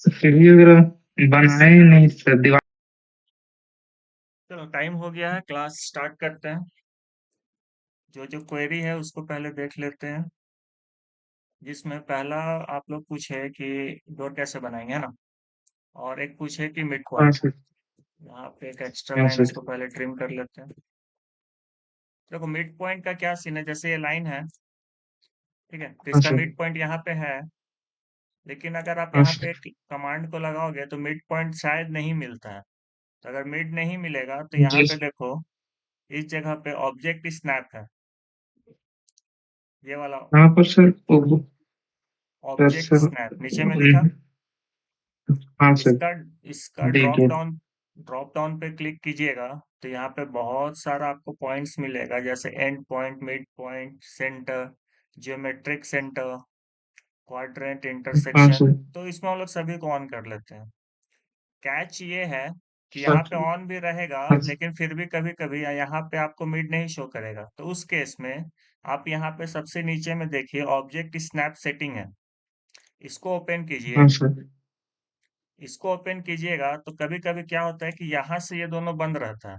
फिर भी अगर बनाए नहीं सर दीवार। चलो टाइम हो गया है, क्लास स्टार्ट करते हैं। जो जो क्वेरी है उसको पहले देख लेते हैं, जिसमें पहला आप लोग पूछे कि डोर कैसे बनाएंगे, है ना। और एक पूछे कि मिड हाँ पॉइंट। सर। यहाँ पे एक एक्स्ट्रा हाँ लाइन सर। इसको पहले ट्रिम कर लेते हैं। देखो मिड पॉइंट का क्या सीन है, जैसे ये लाइन है, ठीक है, तो हाँ इसका सर। मिड पॉइंट यहाँ पे है। लेकिन अगर आप हाँ यहाँ पे सर। कमांड को लगाओगे तो मिड पॉइंट शायद नहीं मिलता है। तो अगर मिड नहीं मिलेगा तो यहाँ जी पे देखो, इस जगह पे ऑब्जेक्ट स्नैप है, ये वाला हाँ पर sir sir object sir snap नीचे में दिखा। हाँ सर। इसका इसका देखिए। ड्रॉप डाउन पे क्लिक कीजिएगा, तो यहाँ पे बहुत सारा आपको पॉइंट्स मिलेगा, जैसे and point, mid point, centre, geometric centre, quadrant, हाँ इंटरसेक्शन। सर। तो इसमें हम लोग सभी को ऑन कर लेते हैं। कैच ये है कि सर। यहाँ पे ऑन भी रहेगा, हाँ लेकिन फिर भी कभी कभी यहाँ पे आपको मिड नहीं शो करेगा। तो उस केस में आप यहाँ पे सबसे नीचे में देखिए ऑब्जेक्ट स्नैप सेटिंग है, इसको ओपन कीजिए। हाँ सर। इसको ओपन कीजिएगा तो कभी कभी क्या होता है कि यहाँ से ये दोनों बंद रहता है।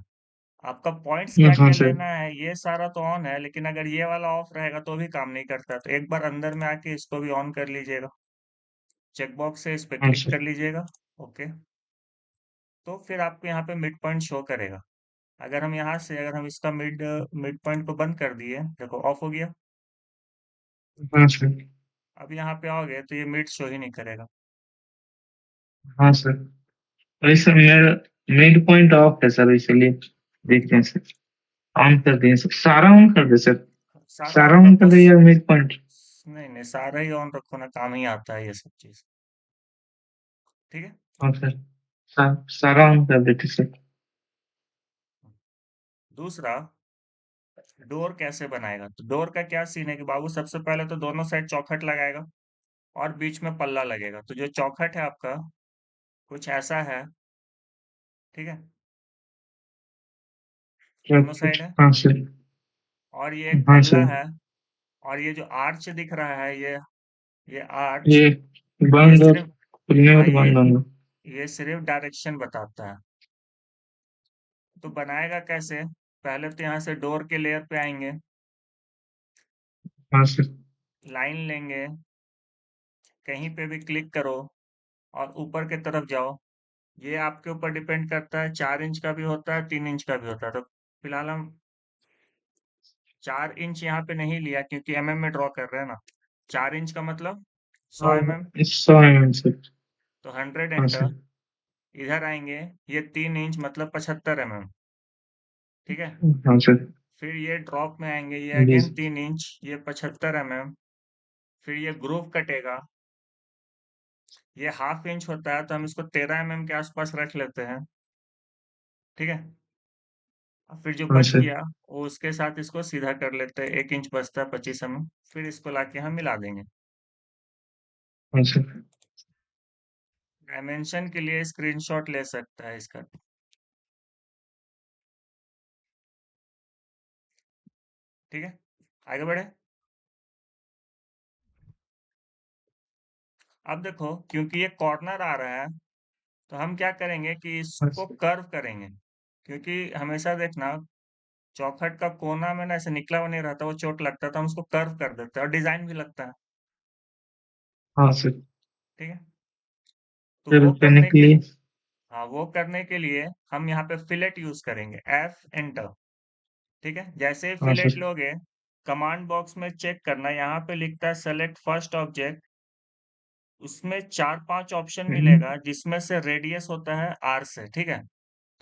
आपका पॉइंट्स क्या हाँ क्या सर। लेना है ये सारा तो ऑन है, लेकिन अगर ये वाला ऑफ रहेगा तो भी काम नहीं करता। तो एक बार अंदर में आके इसको भी ऑन कर लीजिएगा, चेक बॉक्स से इस पे हाँ क्लिक सर। कर लीजिएगा। ओके, तो फिर आपको यहाँ पे मिड पॉइंट शो करेगा। अगर हम यहाँ से अगर हम इसका मिड मिड पॉइंट को बंद कर दिए, देखो ऑफ हो गया। हाँ सर। अब यहाँ पे आओगे तो ये मिड शो ही नहीं करेगा। हाँ सर। वही सर मेरा मिड पॉइंट ऑफ है सर, इसलिए देखते हैं सर। ऑन कर दिए सर, सारा ऑन कर दे सर। सारा सारा ऑन ऑन कर रखो। दे या मिड पॉइंट। नहीं नहीं, सारा ही ऑन रखो ना, काम ही आता है ये सब चीज। ठीक है। हाँ सर। सारा ऑन कर देते सर। दूसरा, डोर कैसे बनाएगा। तो डोर का क्या सीन है कि बाबू सबसे पहले तो दोनों साइड चौखट लगाएगा और बीच में पल्ला लगेगा। तो जो चौखट है आपका कुछ ऐसा है, ठीक है, दोनों साइड है। हाँ सर। और ये एक हाँ पल्ला सर। है। और ये जो आर्च दिख रहा है, ये आर्च, ये ये बंद और सिर्फ, खुलने हाँ और बंद होंगे। ये सिर्फ डायरेक्शन बताता है। तो बनाएगा कैसे, पहले तो यहाँ से डोर के लेयर पे आएंगे, हाँ सर। लाइन लेंगे, कहीं पे भी क्लिक करो और ऊपर के तरफ जाओ। ये आपके ऊपर डिपेंड करता है, 4 इंच का भी होता है, 3 इंच का भी होता है। तो फिलहाल हम 4 इंच यहाँ पे नहीं लिया क्योंकि एमएम में ड्रॉ कर रहे हैं ना। 4 इंच का मतलब सौ हाँ एम एम। 100 mm sir. तो 100 हाँ एंटर। सर। इधर आएंगे, ये 3 इंच मतलब 75 mm, ठीक है। हाँ सर। फिर ये ड्रॉप में आएंगे, ये जी अगेन सर। 3 इंच, ये 75 mm। फिर ये ग्रूव कटेगा, ये हाफ इंच होता है, तो हम इसको 13 mm के आसपास रख लेते हैं, ठीक है। और फिर जो हाँ बच सर। गया वो उसके साथ इसको सीधा कर लेते हैं, 1 इंच बचता है 25 mm। फिर इसको लाके हम मिला देंगे। हाँ सर। डायमेंशन के लिए स्क्रीनशॉट ले सकता है इसका, ठीक है। आगे बढ़े। अब देखो क्योंकि ये कॉर्नर आ रहा है, तो हम क्या करेंगे कि हाँ इसको सर। कर्व करेंगे। क्योंकि हमेशा देखना, चौखट का कोना में ना ऐसे निकला हुआ नहीं रहता, वो चोट लगता है, तो हम उसको कर्व कर देते हैं और डिजाइन भी लगता है, हाँ सर। ठीक है। तो वो फिर करने करने के के, लिए। हाँ वो करने के लिए हम यहाँ पे फिलेट यूज करेंगे, एफ एंटर, ठीक है। जैसे ही हाँ फिलेट सर। लोगे, कमांड बॉक्स में चेक करना, यहाँ पे लिखता है सेलेक्ट फर्स्ट ऑब्जेक्ट। उसमें 4-5 ऑप्शन मिलेगा, जिसमें से रेडियस होता है आर से, ठीक है।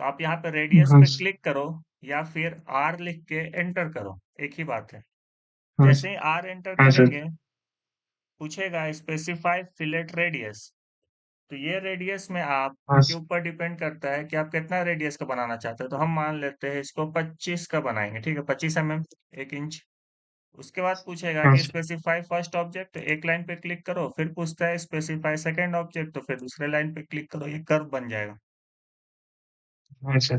तो आप यहाँ पे रेडियस हाँ पे सर। क्लिक करो या फिर आर लिख के एंटर करो, एक ही बात है। हाँ जैसे सर। ही आर एंटर हाँ सर। करेंगे, पूछेगा स्पेसिफाई फिलेट रेडियस। तो ये रेडियस में हाँ आपके सर। ऊपर डिपेंड करता है कि आप कितना रेडियस का बनाना चाहते हैं। तो हम मान लेते हैं इसको 25 का बनाएंगे, ठीक है, 25 mm, 1 इंच। उसके बाद पूछेगा हाँ कि सर। स्पेसिफाई फर्स्ट ऑब्जेक्ट, तो एक लाइन पे क्लिक करो। फिर पूछता है स्पेसिफाई सेकंड ऑब्जेक्ट, तो फिर दूसरे लाइन पे क्लिक करो, ये कर्व बन जाएगा, हाँ सर।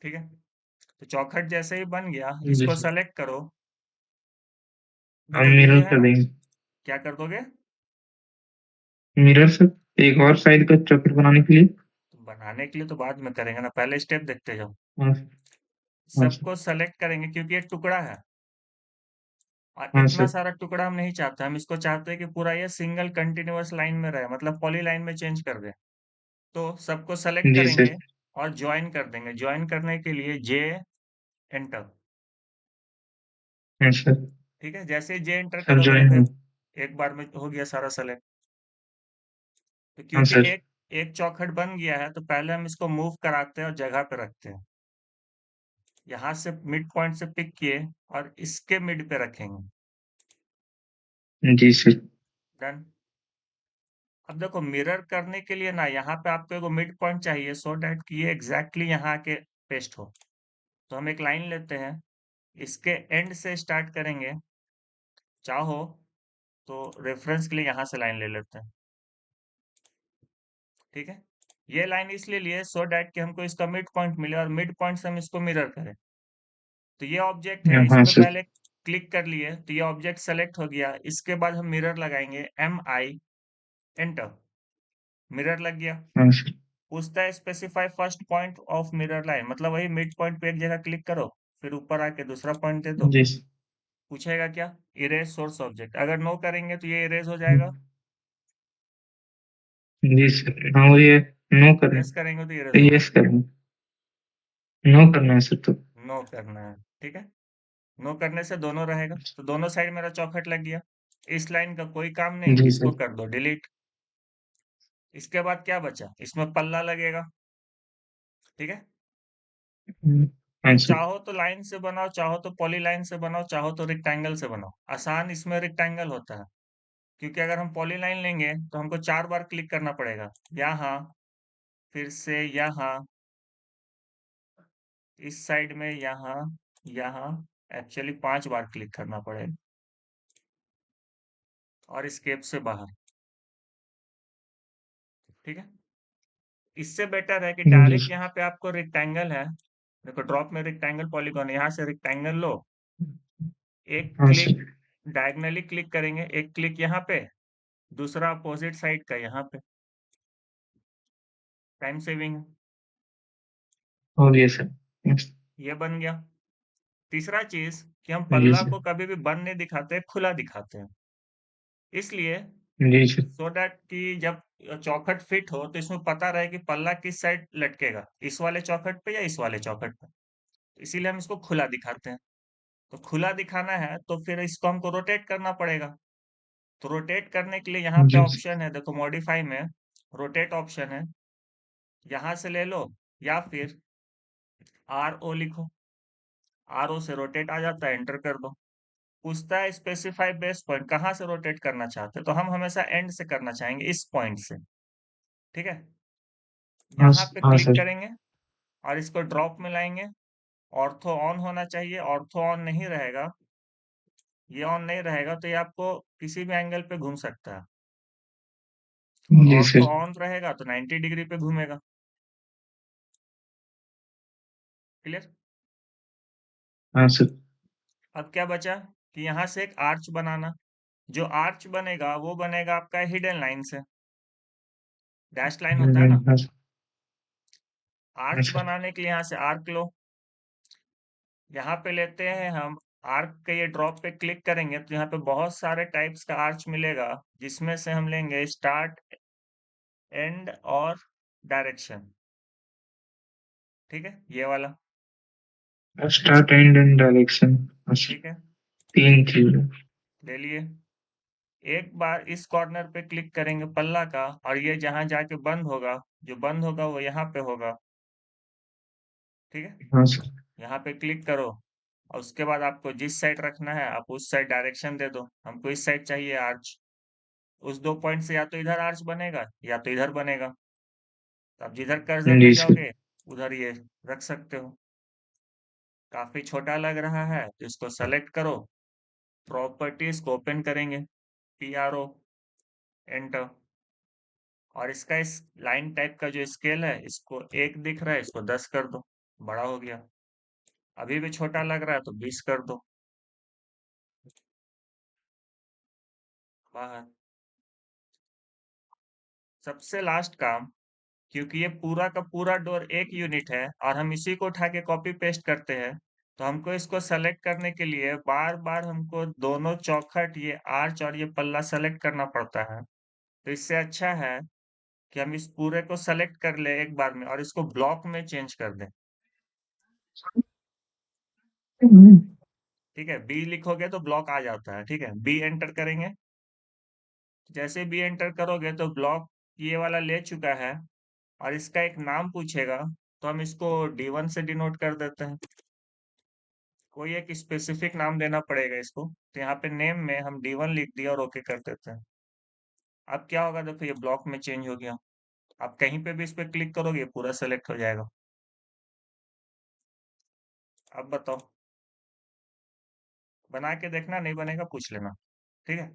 ठीक है। तो चौखट जैसे ही बन गया, जी इसको सर। सेलेक्ट करो। हम देखो मिरर वीडियो है कर ना, देंगे। क्या कर दोगे। मिरर से एक और साइड का चॉकलेट बनाने के लिए। तो बनाने के लिए तो बाद में करेंगे ना, पहले स्टेप देखते जाओ। हाँ। हाँ सर। सबको सेलेक्ट करेंगे क्योंकि ये टुकड़ा है, और हाँ इतना सर। सारा टुकड़ा हम नहीं चाहते। हम इसको चाहते हैं कि पूरा ये सिंगल कंटिन्यूअस लाइन में रहे, मतलब पॉली लाइन में चेंज कर दे। तो सबको सेलेक्ट जी सर। करेंगे और ज्वाइन कर देंगे। ज्वाइन करने के लिए जे एंटर। हाँ सर। ठीक है, जैसे ही जे एंटर सब करोगे ज्वाइन देखो हो। एक बार में हो गया सारा सेलेक्ट। तो हाँ क्योंकि सर। एक एक चौखट बन गया है, तो पहले हम इसको मूव कराते हैं और जगह पे रखते हैं। यहाँ से मिड पॉइंट से पिक किए और इसके मिड पे रखेंगे। जी सर। डन। अब देखो मिरर करने के लिए ना यहाँ पे आपको एगो मिड पॉइंट चाहिए, सो डैट कि ये एग्जैक्टली यहाँ के पेस्ट हो। तो हम एक लाइन लेते हैं, इसके एंड से स्टार्ट करेंगे। चाहो तो रेफरेंस के लिए यहाँ से लाइन ले लेते हैं। ठीक है, ये लाइन इसलिए लिए सो डैट कि हमको इसका मिड पॉइंट मिले और मिड पॉइंट से हम इसको मिरर करें। तो ये ऑब्जेक्ट है, इस हाँ पे सर। पहले क्लिक कर लिए तो ये ऑब्जेक्ट सेलेक्ट हो गया। इसके बाद हम मिरर लगाएंगे, MI एंटर। मिरर लग गया। हाँ सर। पूछता है specify first point of mirror line, मतलब वही मिड पॉइंट पे एक जगह क्लिक करो, फिर ऊपर आके दूसरा पॉइंट दे दो। जी। पूछेगा क्या, इरेज सोर्स ऑब्जेक्ट। अगर नो करेंगे तो ये इरेज हो जाएगा, जी सर। हाँ, वो ये नो करें यस करेंगे तो तो इरेज होगा। यस करें। नो करना है सर तो। नो करना है, ठीक है। नो करने से दोनों रहेगा, तो दोनों साइड मेरा चौखट लग गया। इस लाइन का कोई काम नहीं, जी इसको सर। कर दो डिलीट। इसके बाद क्या बचा, इसमें पल्ला लगेगा। ठीक है, हाँ तो सर। चाहो तो लाइन से बनाओ, चाहो तो पॉली लाइन से बनाओ, चाहो तो रेक्टेंगल से बनाओ। आसान इसमें रेक्टेंगल होता है, क्योंकि अगर हम पॉली लाइन लेंगे तो हमको 4 बार क्लिक करना पड़ेगा। यहाँ, फिर से यहाँ, इस साइड में, यहाँ, यहाँ। एक्चुअली 5 बार क्लिक करना पड़ेगा, और स्केप से बाहर। ठीक है, इससे बेटर है कि जी डायरेक्ट सर। यहाँ पे आपको रेक्टेंगल है, देखो ड्रॉप में रेक्टेंगल पॉलीगॉन, यहाँ से रेक्टेंगल लो। एक हाँ क्लिक सर। डायगनली क्लिक करेंगे, एक क्लिक यहाँ पे, दूसरा अपोजिट साइड का यहाँ पे। टाइम सेविंग है। हो गया सर। ये बन गया। तीसरा चीज कि हम जी पल्ला सर। को कभी भी बंद नहीं दिखाते, खुला दिखाते हैं। इसलिए जी सर। सो दैट कि जब चौखट फिट हो तो इसमें पता रहे कि पल्ला किस साइड लटकेगा, इस वाले चौखट पे या इस वाले चौखट पे। इसीलिए हम इसको खुला दिखाते हैं। तो खुला दिखाना है तो फिर इसको हमको रोटेट करना पड़ेगा। तो रोटेट करने के लिए यहाँ पे जी सर। ऑप्शन है, देखो मॉडिफाई में रोटेट ऑप्शन है, यहाँ से ले लो, या फिर RO लिखो, RO से रोटेट आ जाता है, एंटर कर दो। पूछता है स्पेसिफाई बेस पॉइंट, कहाँ से रोटेट करना चाहते हैं, तो हम हमेशा एंड से करना चाहेंगे, इस पॉइंट से। ठीक है, हाँ यहाँ पे हाँ क्लिक सर। करेंगे और इसको ड्रॉप में लाएंगे। ऑर्थो ऑन होना चाहिए, ऑर्थो ऑन नहीं रहेगा, ये ऑन नहीं रहेगा तो ये आपको किसी भी एंगल पे घूम सकता है। और जी ऑर्थो सर। ऑन रहेगा तो 90 डिग्री पे घूमेगा। क्लियर। हाँ सर। अब क्या बचा कि यहाँ से एक आर्च बनाना। जो आर्च बनेगा वो बनेगा आपका हिडन लाइन से, डैश लाइन होता है ना। हाँ सर। हाँ आर्च सर। बनाने के लिए यहाँ से आर्क लो, यहाँ पे लेते हैं हम। आर्क के ये ड्रॉप पे क्लिक करेंगे तो यहाँ पे बहुत सारे टाइप्स का आर्च मिलेगा, जिसमें से हम लेंगे स्टार्ट, एंड और डायरेक्शन। ठीक है, ये वाला। Start and and direction. ठीक है, तीन चीज। ले लिए। एक बार इस कॉर्नर पे क्लिक करेंगे पल्ला का, और ये जहां जाके बंद होगा, जो बंद होगा वो यहाँ पे होगा। ठीक है, हाँ सर। यहाँ पे क्लिक करो, और उसके बाद आपको जिस साइड रखना है आप उस साइड डायरेक्शन दे दो। हमको इस साइड चाहिए आर्च, उस 2 पॉइंट से या तो इधर आर्च बनेगा या तो इधर बनेगा। तो आप जिधर कर्सर ले जी सर। जाओगे उधर ये रख सकते हो। काफी छोटा लग रहा है तो इसको सेलेक्ट करो, प्रॉपर्टीज को ओपन करेंगे, PRO एंटर। और इसका इस लाइन टाइप का जो स्केल है, इसको 1 दिख रहा है, इसको 10 कर दो, बड़ा हो गया। अभी भी छोटा लग रहा है तो 20 कर दो, बाहर। सबसे लास्ट काम, क्योंकि ये पूरा का पूरा डोर एक यूनिट है और हम इसी को उठा के कॉपी पेस्ट करते हैं, तो हमको इसको सेलेक्ट करने के लिए बार बार हमको दोनों चौखट, ये आर्च और ये पल्ला सेलेक्ट करना पड़ता है। तो इससे अच्छा है कि हम इस पूरे को सेलेक्ट कर ले एक बार में और इसको ब्लॉक में चेंज कर दें। ठीक है, बी लिखोगे तो ब्लॉक आ जाता है। ठीक है, बी एंटर करेंगे। जैसे बी एंटर करोगे तो ब्लॉक ये वाला ले चुका है और इसका एक नाम पूछेगा, तो हम इसको D1 से डिनोट कर देते हैं। कोई एक स्पेसिफिक नाम देना पड़ेगा इसको, तो यहाँ पे नेम में हम D1 लिख दिया और ओके कर देते हैं। अब क्या होगा, देखो ये ब्लॉक में चेंज हो गया। आप कहीं पे भी इस पे क्लिक करोगे पूरा सेलेक्ट हो जाएगा। अब बताओ, बना के देखना, नहीं बनेगा पूछ लेना। ठीक है,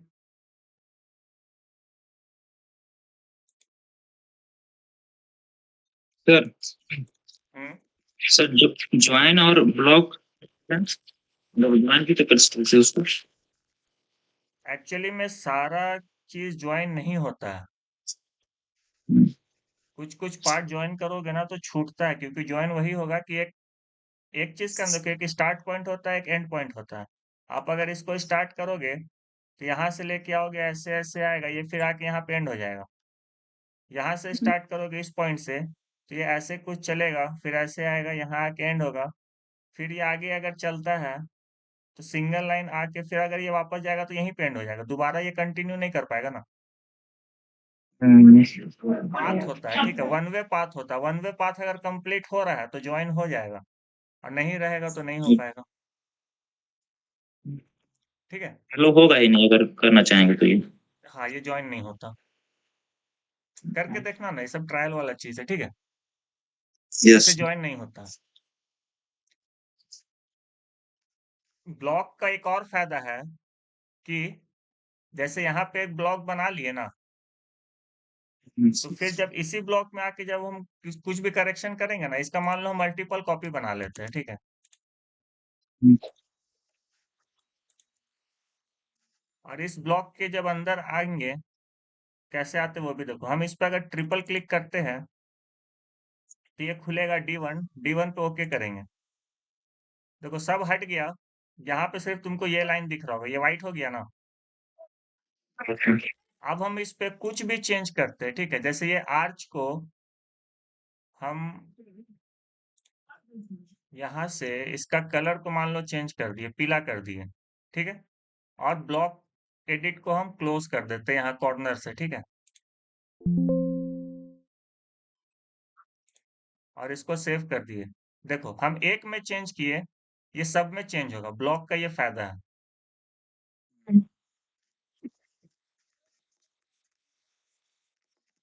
सर हम्म। सर जो ज्वाइन और ब्लॉक ज्वाइन भी तो कर सकते हैं उसको। एक्चुअली में सारा चीज ज्वाइन नहीं होता है, हम्म, कुछ कुछ पार्ट ज्वाइन करोगे ना तो छूटता है, क्योंकि ज्वाइन वही होगा कि एक एक चीज का अंदर एक स्टार्ट पॉइंट होता है, एक एंड पॉइंट होता है। आप अगर इसको स्टार्ट करोगे तो यहाँ से लेके आओगे, ऐसे ऐसे आएगा, ये फिर आके यहाँ पे एंड हो जाएगा। यहाँ से स्टार्ट करोगे इस पॉइंट से, तो ये ऐसे कुछ चलेगा, फिर ऐसे आएगा, यहाँ आके एंड होगा। फिर ये आगे अगर चलता है तो सिंगल लाइन आके फिर अगर ये वापस जाएगा तो यहीं पे एंड हो जाएगा, दोबारा ये कंटिन्यू नहीं कर पाएगा ना। पाथ होता है, ठीक है, वन वे पाथ होता है। वन वे पाथ अगर कंप्लीट हो रहा है तो ज्वाइन हो जाएगा, और नहीं रहेगा तो नहीं हो पाएगा। ठीक है, हेलो होगा ही नहीं अगर करना चाहेंगे तो ये। हाँ ये ज्वाइन नहीं होता। करके देखना ना, ये सब ट्रायल वाला चीज है। ठीक है, यस। ऐसे ज्वाइन नहीं होता। ब्लॉक का एक और फायदा है कि जैसे यहाँ पे एक ब्लॉक बना लिए ना, तो फिर जब इसी ब्लॉक में आके जब हम कुछ भी करेक्शन करेंगे ना, इसका मान लो हम मल्टीपल कॉपी बना लेते हैं। ठीक है, और इस ब्लॉक के जब अंदर आएंगे, कैसे आते वो भी देखो। हम इस पे अगर ट्रिपल क्लिक करते हैं तो ये खुलेगा D1, D1 पे ओके करेंगे। देखो सब हट गया, यहाँ पे सिर्फ तुमको ये लाइन दिख रहा होगा, ये व्हाइट हो गया ना। अब हम इस पे कुछ भी चेंज करते हैं, ठीक है, जैसे ये आर्च को हम यहाँ से इसका कलर को मान लो चेंज कर दिए, पीला कर दिए। ठीक है, और ब्लॉक एडिट को हम क्लोज कर देते हैं यहाँ कॉर्नर से। ठीक है, और इसको सेव कर दिए। देखो हम एक में चेंज किए, ये सब में चेंज होगा। ब्लॉक का ये फायदा है,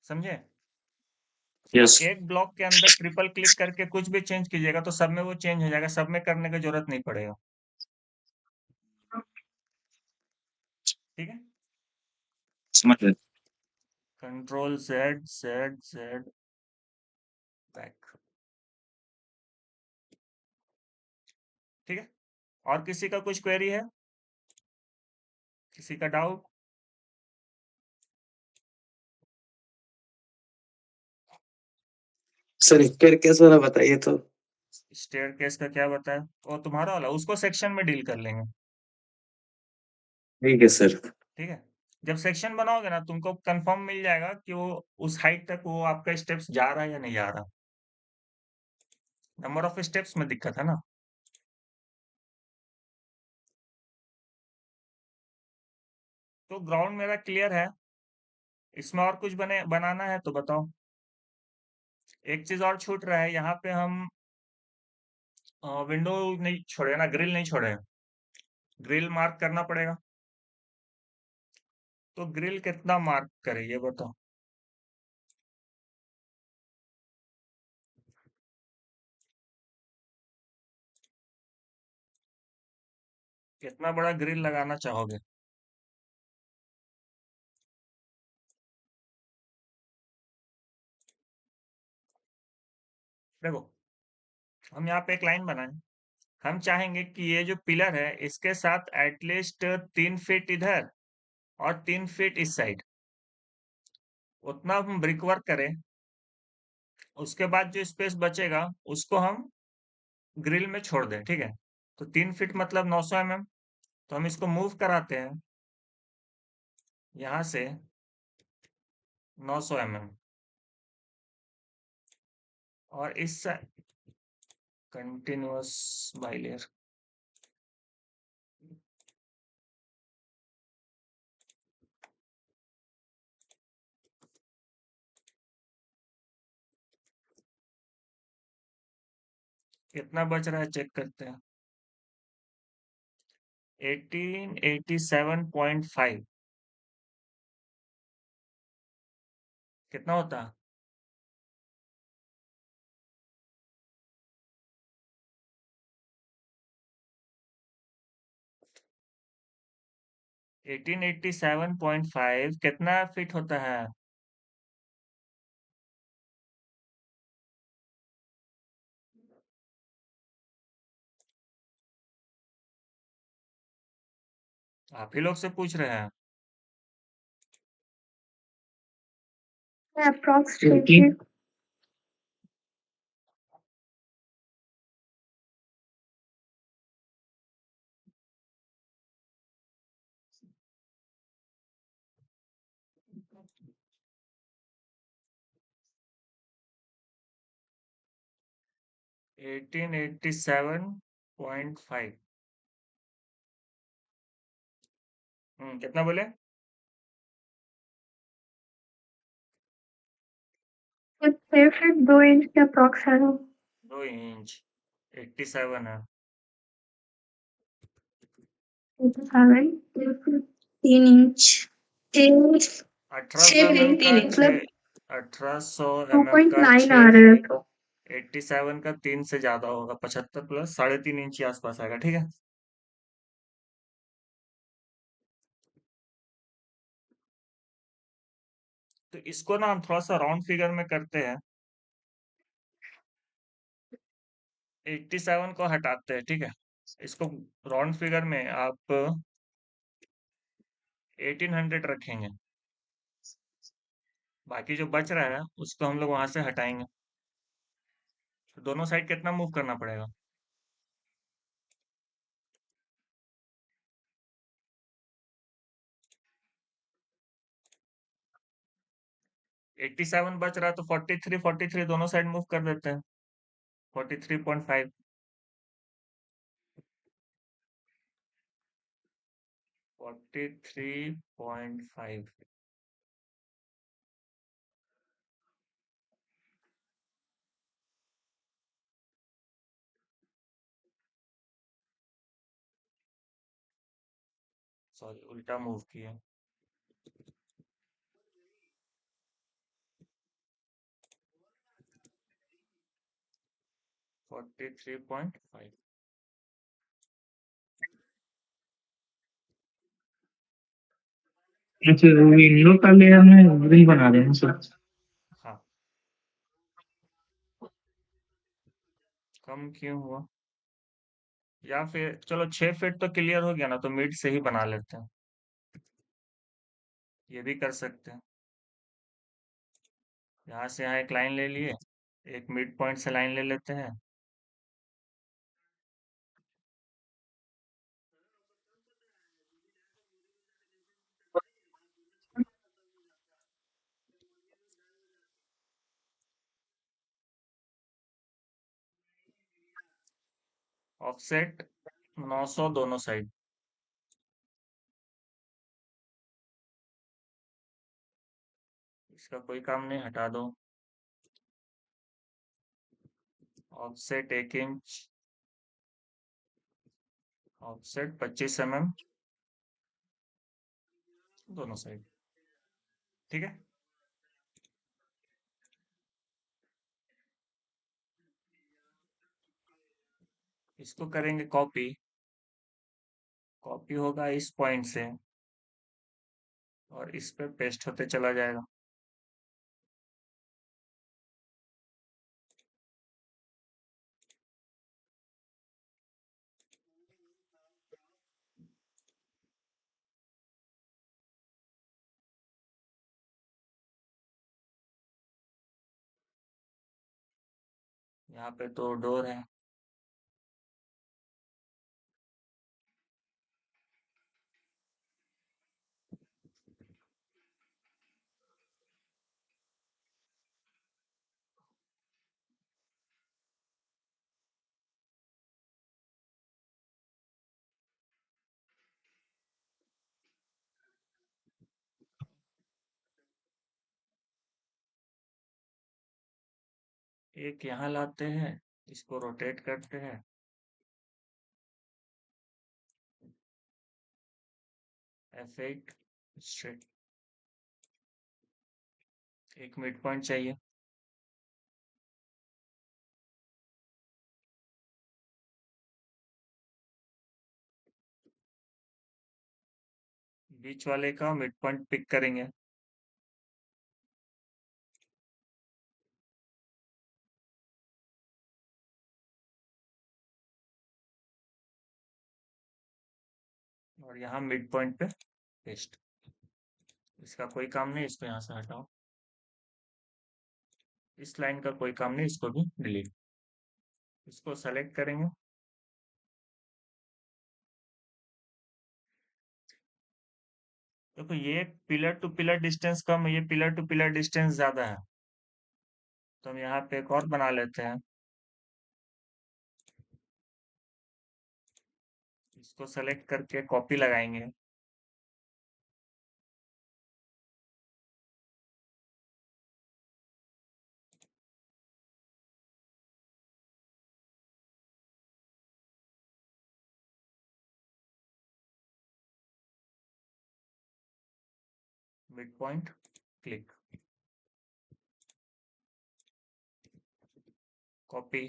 समझे। यस। आप एक ब्लॉक के अंदर ट्रिपल क्लिक करके कुछ भी चेंज कीजिएगा तो सब में वो चेंज हो जाएगा, सब में करने की जरूरत नहीं पड़ेगा। ठीक है, समझ गए। Control Z Z Z back. ठीक है, और किसी का कुछ क्वेरी है, किसी का डाउट। सर फिर कैसे वाला बताइए तो। स्टेयरकेस का क्या बताया, वो तुम्हारा वाला, उसको सेक्शन में डील कर लेंगे। ठीक है सर। ठीक है, जब सेक्शन बनाओगे ना तुमको कंफर्म मिल जाएगा कि वो उस हाइट तक वो आपका स्टेप्स जा रहा है या नहीं जा रहा। नंबर ऑफ स्टेप्स में दिक्कत है ना। तो ग्राउंड मेरा क्लियर है, इसमें और कुछ बनाना है तो बताओ। एक चीज और छूट रहा है, यहाँ पे हम विंडो नहीं छोड़े ना, ग्रिल नहीं छोड़े, ग्रिल मार्क करना पड़ेगा। तो ग्रिल कितना मार्क करे ये बताओ। कितना बड़ा ग्रिल लगाना चाहोगे। देखो हम यहाँ पे एक लाइन बनाए, हम चाहेंगे कि ये जो पिलर है इसके साथ एटलीस्ट 3 फीट इधर और 3 फीट इस साइड। उतना हम ब्रिक वर्क करें, उसके बाद जो स्पेस बचेगा उसको हम ग्रिल में छोड़ दें, ठीक है। तो 3 फीट मतलब 900 mm, तो हम इसको मूव कराते हैं यहाँ से 900 mm, और इस कंटिन्यूअस बाइलेयर, कितना बच रहा है चेक करते हैं। 1887.5 कितना होता है? 1887.5 कितना फिट होता है? आप ही लोग से पूछ रहे हैं। अप्रॉक्स 18 1887.5। कितना बोले? 6 फीट 2 इंच के अप्रॉक्स है। 2 इंच 87 है। 7 3 इंच 1800 6 mm का 3 मतलब 1800 mm का 2.9 आ 6 रहा है फीट तो 87 का 3 से ज्यादा होगा, 75 प्लस 3.5 इंच के आसपास आएगा, ठीक है। तो इसको ना हम थोड़ा सा राउंड फिगर में करते हैं। 87 को हटाते हैं, ठीक है। इसको राउंड फिगर में आप 1800 रखेंगे, बाकी जो बच रहा है उसको हम लोग वहां से हटाएंगे। तो दोनों साइड कितना मूव करना पड़ेगा? 87 बच रहा है तो 43 दोनों साइड मूव कर देते हैं। 43.5 43.5 सॉरी उल्टा मूव किया। 43.5। अच्छा, विंडो का लेयर में ग्रिल बना रहे हैं सर। हाँ, कम क्यों हुआ? या फिर चलो 6 फीट तो क्लियर हो गया ना, तो मिड से ही बना लेते हैं, ये भी कर सकते हैं। यहाँ से यहाँ एक लाइन ले लिए, एक मिड पॉइंट से लाइन ले लेते हैं। ऑफसेट 900 दोनों साइड। इसका कोई काम नहीं, हटा दो। ऑफसेट 1 इंच, ऑफसेट 25 mm दोनों साइड, ठीक है। इसको करेंगे कॉपी, कॉपी होगा इस पॉइंट से और इस पे पेस्ट होते चला जाएगा। यहाँ पे तो डोर है। एक यहाँ लाते हैं, इसको रोटेट करते हैं। F8 स्ट्रेट, एक मिड पॉइंट चाहिए। बीच वाले का मिड पॉइंट पिक करेंगे। और यहाँ मिड पॉइंट पे पेस्ट। इसका कोई काम नहीं, इसको यहाँ से हटाओ। इस लाइन का कोई काम नहीं, इसको भी डिलीट। इसको सेलेक्ट करेंगे। देखो ये पिलर टू पिलर डिस्टेंस कम है, ये पिलर टू पिलर डिस्टेंस ज्यादा है, तो हम यहाँ पे एक और बना लेते हैं। इसको सेलेक्ट करके कॉपी लगाएंगे। Mid point click, copy,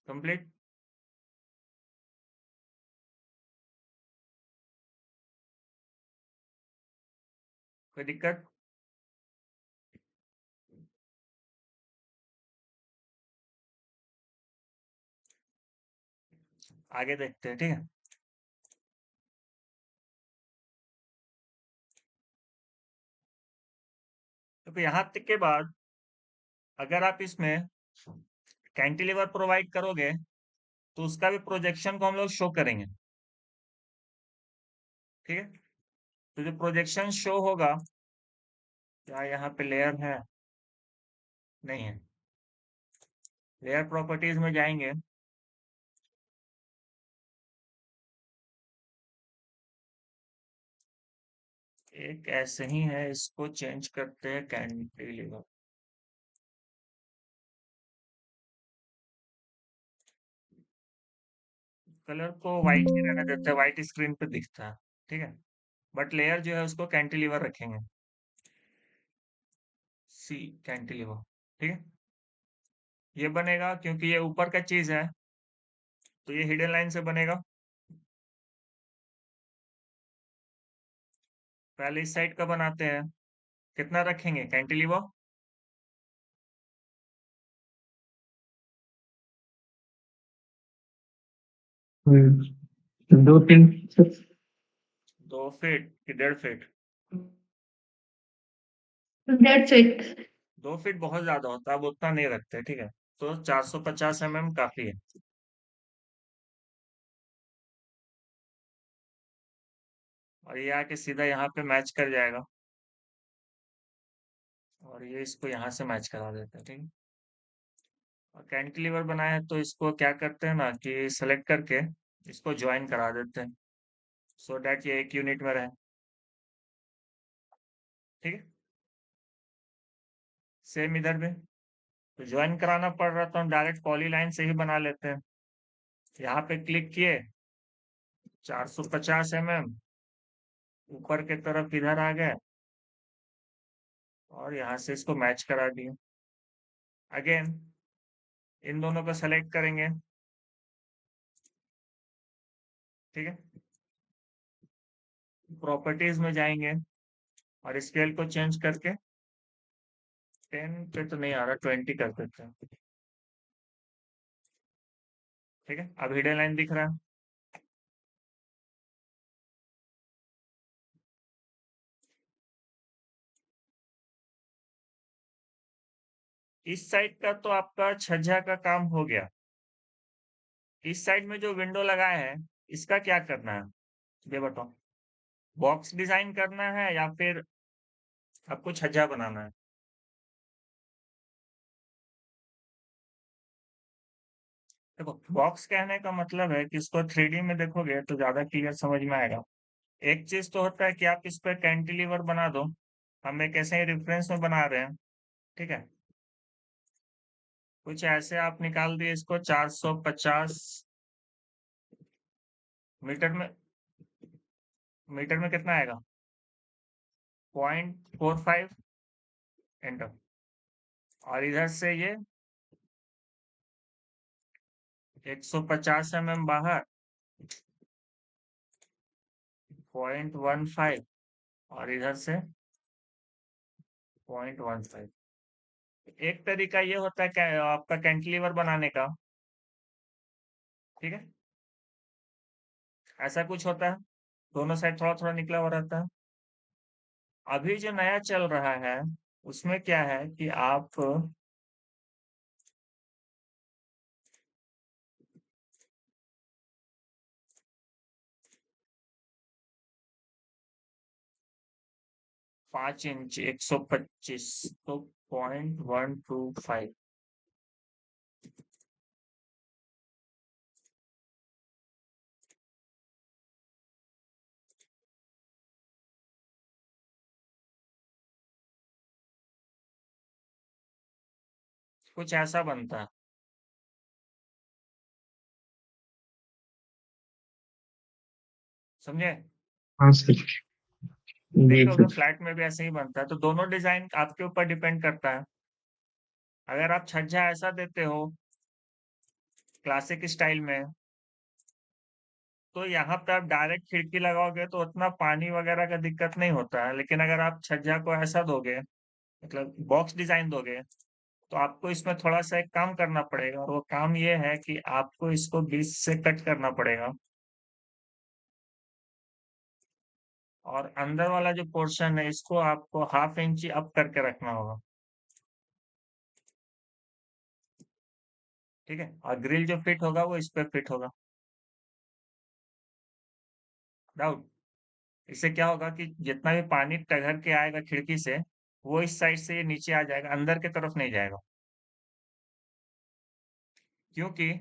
complete. कोई दिक्कत? आगे देखते हैं, ठीक है। तो यहाँ तक के बाद अगर आप इसमें कैंटिलीवर प्रोवाइड करोगे तो उसका भी प्रोजेक्शन को हम लोग शो करेंगे, ठीक है। तो जो प्रोजेक्शन शो होगा, क्या यहाँ पे लेयर है? नहीं है। लेयर प्रॉपर्टीज में जाएंगे, एक ऐसे ही है, इसको चेंज करते हैं कैंटिलीवर। कलर को व्हाइट ही रहने देते हैं, व्हाइट स्क्रीन पे दिखता है, ठीक है। बट लेयर जो है उसको कैंटिलीवर रखेंगे, सी कैंटिलीवर, ठीक है। ये बनेगा क्योंकि ये ऊपर का चीज है, तो ये हिडन लाइन से बनेगा। पहले इस साइड का बनाते हैं। कितना रखेंगे कैंटिलीवर? दो तीन 2 फीट कि 1.5 फीट? That's it. 2 फीट बहुत ज्यादा होता है, अब उतना नहीं रखते, ठीक है। तो 450 mm काफी है। और ये आके सीधा यहाँ पे मैच कर जाएगा, और ये इसको यहाँ से मैच करा देते हैं, ठीक है। और कैंटिलीवर बनाया है तो इसको क्या करते हैं ना कि सेलेक्ट करके इसको ज्वाइन करा देते हैं, सो डैट ये एक यूनिट में रहे, ठीक है। सेम इधर भी तो ज्वाइन कराना पड़ रहा तो हम डायरेक्ट पॉली लाइन से ही बना लेते हैं। यहाँ पे क्लिक किए, 450 mm ऊपर के तरफ इधर आ गए, और यहाँ से इसको मैच करा दिए। अगेन इन दोनों को सेलेक्ट करेंगे, ठीक है। प्रॉपर्टीज में जाएंगे और स्केल को चेंज करके 10 पे तो नहीं आ रहा, 20 कर देते हैं। ठीक है, अब हिडन लाइन दिख रहा है। इस साइड का तो आपका छज्जा का काम हो गया। इस साइड में जो विंडो लगाया है इसका क्या करना है ये बताओ। बॉक्स डिजाइन करना है या फिर आपको छज्जा बनाना है? देखो, बॉक्स कहने का मतलब है कि इसको 3D में देखोगे तो ज्यादा क्लियर समझ में आएगा। एक चीज तो होता है कि आप इस पर कैंटिलीवर बना दो। हम एक ऐसे ही रेफरेंस में बना रहे हैं, ठीक है। कुछ ऐसे आप निकाल दिए इसको 450 मीटर में। मीटर में कितना आएगा? 0.45 एंटर। और इधर से ये 150 mm बाहर 0.15 और इधर से 0.15। एक तरीका ये होता है आपका कैंटिलीवर बनाने का, ठीक है। ऐसा कुछ होता है, दोनों साइड थोड़ा थोड़ा निकला हुआ रहता है। अभी जो नया चल रहा है उसमें क्या है कि आप 5 इंच 125 तो 0.125। कुछ ऐसा बनता है, समझे? हाँ सर। जी देखे होगे सर। फ्लैट में भी ऐसे ही बनता है। तो दोनों डिजाइन आपके ऊपर डिपेंड करता है। अगर आप छज्जा ऐसा देते हो क्लासिक स्टाइल में, तो यहाँ पे आप डायरेक्ट खिड़की लगाओगे तो उतना पानी वगैरह का दिक्कत नहीं होता है। लेकिन अगर आप छज्जा को ऐसा दोगे, मतलब बॉक्स डिजाइन दोगे, तो आपको इसमें थोड़ा सा एक काम करना पड़ेगा। और वो काम ये है कि आपको इसको बीच से कट करना पड़ेगा और अंदर वाला जो पोर्शन है इसको आपको 1/2 इंच अप करके रखना होगा, ठीक है। और ग्रिल जो फिट होगा वो इस पे फिट होगा। डाउट? इससे क्या होगा कि जितना भी पानी टघर के आएगा खिड़की से, वो इस साइड से ये नीचे आ जाएगा, अंदर की तरफ नहीं जाएगा। क्योंकि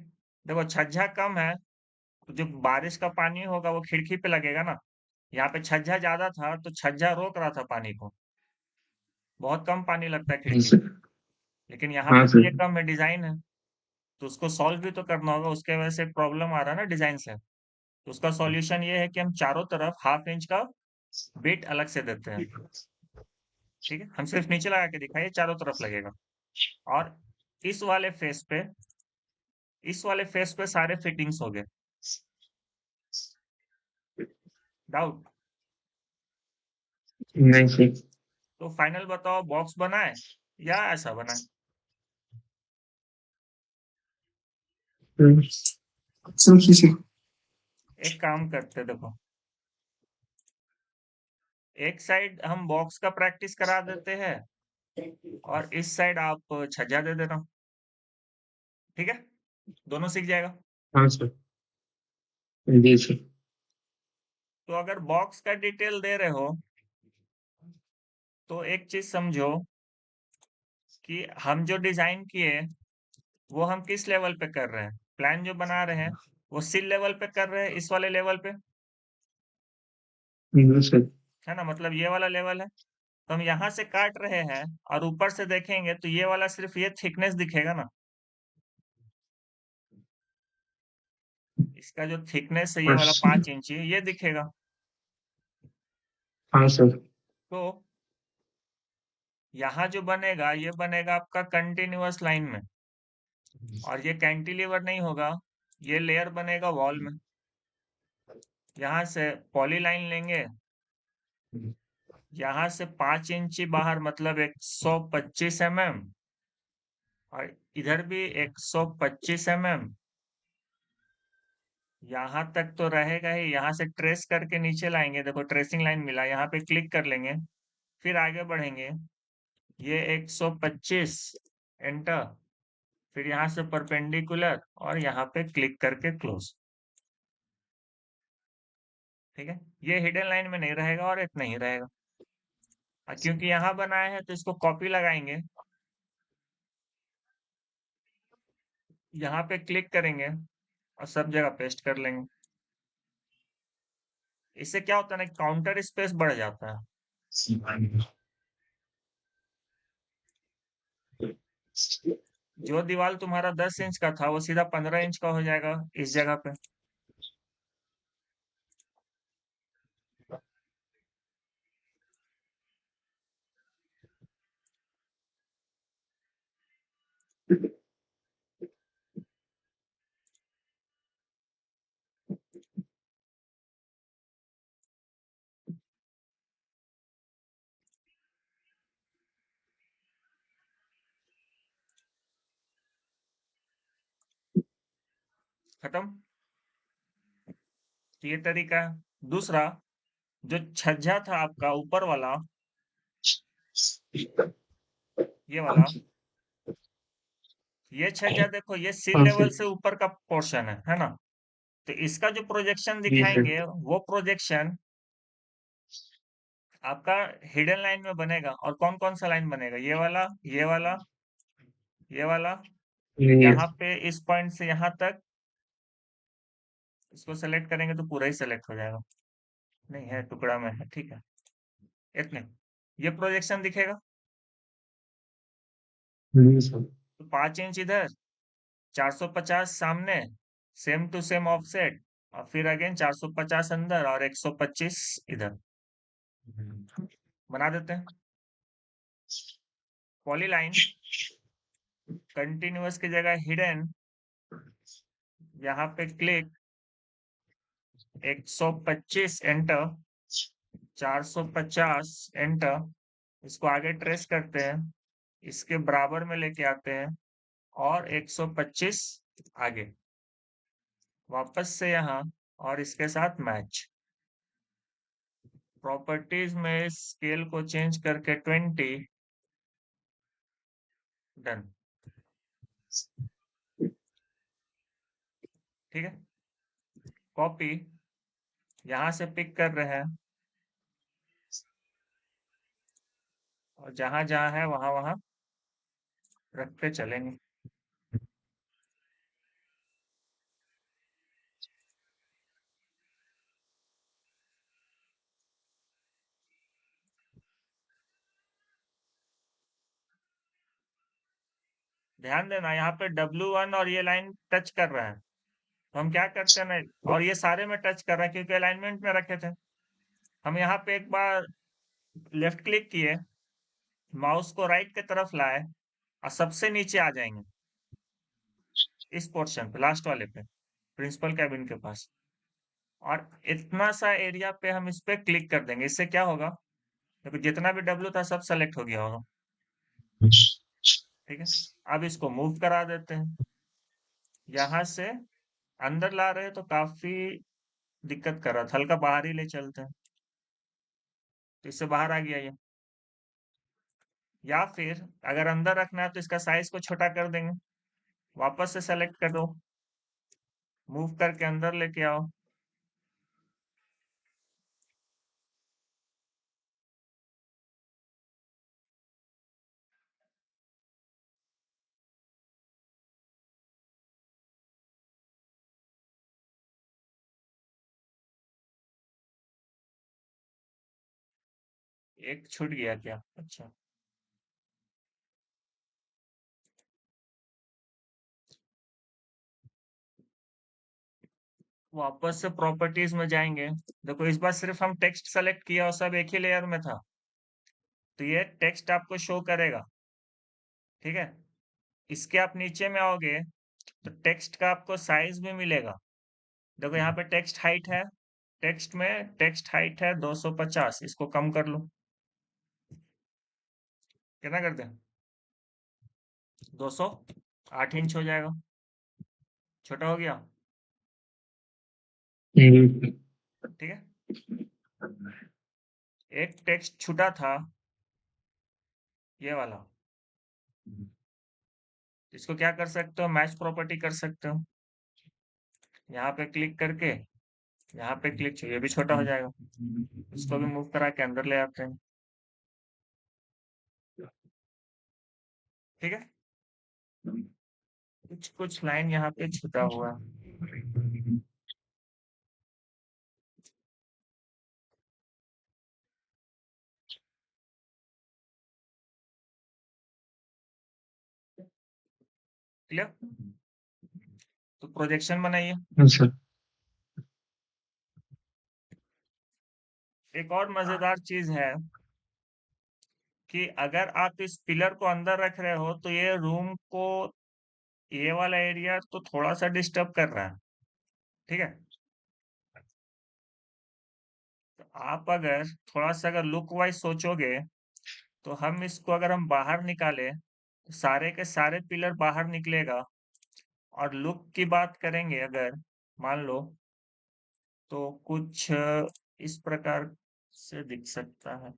देखो छज्जा कम है, तो जो बारिश का पानी होगा वो खिड़की पे लगेगा ना। यहाँ पे छज्जा ज्यादा था तो छज्जा रोक रहा था पानी को, बहुत कम पानी लगता है जी खिड़की पे। सर। लेकिन यहाँ हाँ पे तो ये सर। कम है, डिजाइन है, तो उसको सॉल्व भी तो करना होगा। उसके वजह से प्रॉब्लम आ रहा है ना डिजाइन से। तो उसका सॉल्यूशन ये है कि हम चारों तरफ 1/2 इंच का बिट अलग से देते हैं, ठीक है। हम सिर्फ नीचे लगा के दिखाइए, चारों तरफ लगेगा। और इस वाले फेस पे, इस वाले फेस पे सारे फिटिंग्स हो गए। डाउट? नहीं सर। तो फाइनल बताओ, बॉक्स बनाए या ऐसा बनाए? सर जी सर। एक काम करते, देखो, एक साइड हम बॉक्स का प्रैक्टिस करा देते हैं और इस साइड आप छज्जा दे देना, ठीक है। दोनों सीख जाएगा। हाँ सर। जी सर। तो अगर बॉक्स का डिटेल दे रहे हो तो एक चीज समझो कि हम जो डिजाइन किए वो हम किस लेवल पे कर रहे हैं। प्लान जो बना रहे हैं वो सिल लेवल पे कर रहे हैं, इस वाले लेवल पे, जी सर। है ना। मतलब ये वाला लेवल है, तो हम यहाँ से काट रहे हैं और ऊपर से देखेंगे तो ये वाला सिर्फ ये थिकनेस दिखेगा ना। इसका जो थिकनेस है ये वाला 5 इंच ये दिखेगा। हाँ सर। तो यहाँ जो बनेगा ये बनेगा आपका कंटिन्यूअस लाइन में, और ये कैंटिलीवर नहीं होगा, ये लेयर बनेगा वॉल में। यहाँ से पॉली लाइन लेंगे, यहाँ से 5 इंची बाहर मतलब 125 mm, और इधर भी 125 mm, यहाँ तक तो रहेगा ही, यहाँ से ट्रेस करके नीचे लाएंगे, देखो ट्रेसिंग लाइन मिला, यहाँ पे क्लिक कर लेंगे, फिर आगे बढ़ेंगे, ये 125 एंटर, फिर यहाँ से परपेंडिकुलर और यहाँ पे क्लिक करके क्लोज। ठीक है, ये हिडन लाइन में नहीं रहेगा और इतना ही रहेगा। क्योंकि यहाँ बनाया है तो इसको कॉपी लगाएंगे, यहाँ पे क्लिक करेंगे और सब जगह पेस्ट कर लेंगे। इससे क्या होता है ना, काउंटर स्पेस बढ़ जाता है। जो दीवार तुम्हारा 10 इंच का था वो सीधा 15 इंच का हो जाएगा इस जगह पे। खत्म। तो ये तरीका है। दूसरा, जो छज्जा था आपका ऊपर वाला, ये वाला, ये छज्जा देखो, ये सी हाँ लेवल सर। से ऊपर का पोर्शन है ना? तो इसका जो प्रोजेक्शन जी सर। दिखाएंगे वो प्रोजेक्शन आपका हिडन लाइन में बनेगा। और कौन कौन सा लाइन बनेगा? ये वाला, ये वाला, ये वाला, नहीं यहाँ पे इस पॉइंट से यहाँ तक, इसको सेलेक्ट करेंगे तो पूरा ही सेलेक्ट हो जाएगा। नहीं है, टुकड़ा में है, ठीक है, इतने, ये प्रोजेक्शन दिखेगा। नहीं सर। तो 5 इंच इधर, 450 सामने, सेम टू सेम ऑफसेट, और फिर अगेन 450 अंदर और 125 इधर बना देते हैं। पॉलीलाइन कंटिन्यूअस की जगह हिडन, यहाँ पे क्लिक, 125 एंटर, 450 एंटर, इसको आगे ट्रेस करते हैं, इसके बराबर में लेके आते हैं और 125 आगे, वापस से यहाँ और इसके साथ मैच। प्रॉपर्टीज में स्केल को चेंज करके 20, डन। ठीक है, कॉपी, यहाँ से पिक कर रहे हैं और जहां जहां है वहां वहां रखते चलेंगे। ध्यान देना, यहाँ पे W1 और ये लाइन टच कर रहा है, तो हम क्या करते हैं ना, और ये सारे में टच कर रहा है क्योंकि अलाइनमेंट में रखे थे। हम यहाँ पे एक बार लेफ्ट क्लिक किए, माउस को राइट की तरफ लाए और सबसे नीचे आ जाएंगे इस पोर्शन पे, लास्ट वाले पे, प्रिंसिपल कैबिन के पास, और इतना सा एरिया पे हम इस पे क्लिक कर देंगे। इससे क्या होगा, देखो जितना भी W था सब सेलेक्ट हो गया होगा। ठीक है, अब इसको मूव करा देते हैं, यहाँ से अंदर ला रहे हैं तो काफी दिक्कत कर रहा था, हल्का बाहर ही ले चलते हैं, तो इससे बाहर आ गया ये। या फिर अगर अंदर रखना है तो इसका साइज को छोटा कर देंगे, वापस से सेलेक्ट कर दो, मूव करके अंदर लेके आओ, एक छूट गया क्या? अच्छा, वापस से प्रॉपर्टीज में जाएंगे, देखो इस बार सिर्फ हम टेक्स्ट सेलेक्ट किया और सब एक ही लेयर में था, तो ये टेक्स्ट आपको शो करेगा। ठीक है, इसके आप नीचे में आओगे तो टेक्स्ट का आपको साइज भी मिलेगा। देखो यहाँ पे टेक्स्ट हाइट है, टेक्स्ट में टेक्स्ट हाइट है 250, इसको कम कर लो, कितना करते हैं, 208 इंच हो जाएगा, छोटा हो गया। ठीक है। एक टेक्स्ट छूटा था, ये वाला, इसको क्या कर सकते हो, मैच प्रॉपर्टी कर सकते हो। यहाँ पे क्लिक करके यहाँ पे क्लिक, ये भी छोटा हो जाएगा, इसको भी मूव करा के अंदर ले आते हैं। ठीक है, कुछ कुछ लाइन यहाँ पे छूटा हुआ है। क्लियर? तो प्रोजेक्शन बनाइए। अच्छा। एक और मजेदार चीज है कि अगर आप इस पिलर को अंदर रख रहे हो तो ये रूम को, ये वाला एरिया तो थोड़ा सा डिस्टर्ब कर रहा है। ठीक है, तो आप अगर थोड़ा सा अगर लुक वाइज सोचोगे तो हम इसको अगर हम बाहर निकाले तो सारे के सारे पिलर बाहर निकलेगा, और लुक की बात करेंगे अगर मान लो तो कुछ इस प्रकार से दिख सकता है।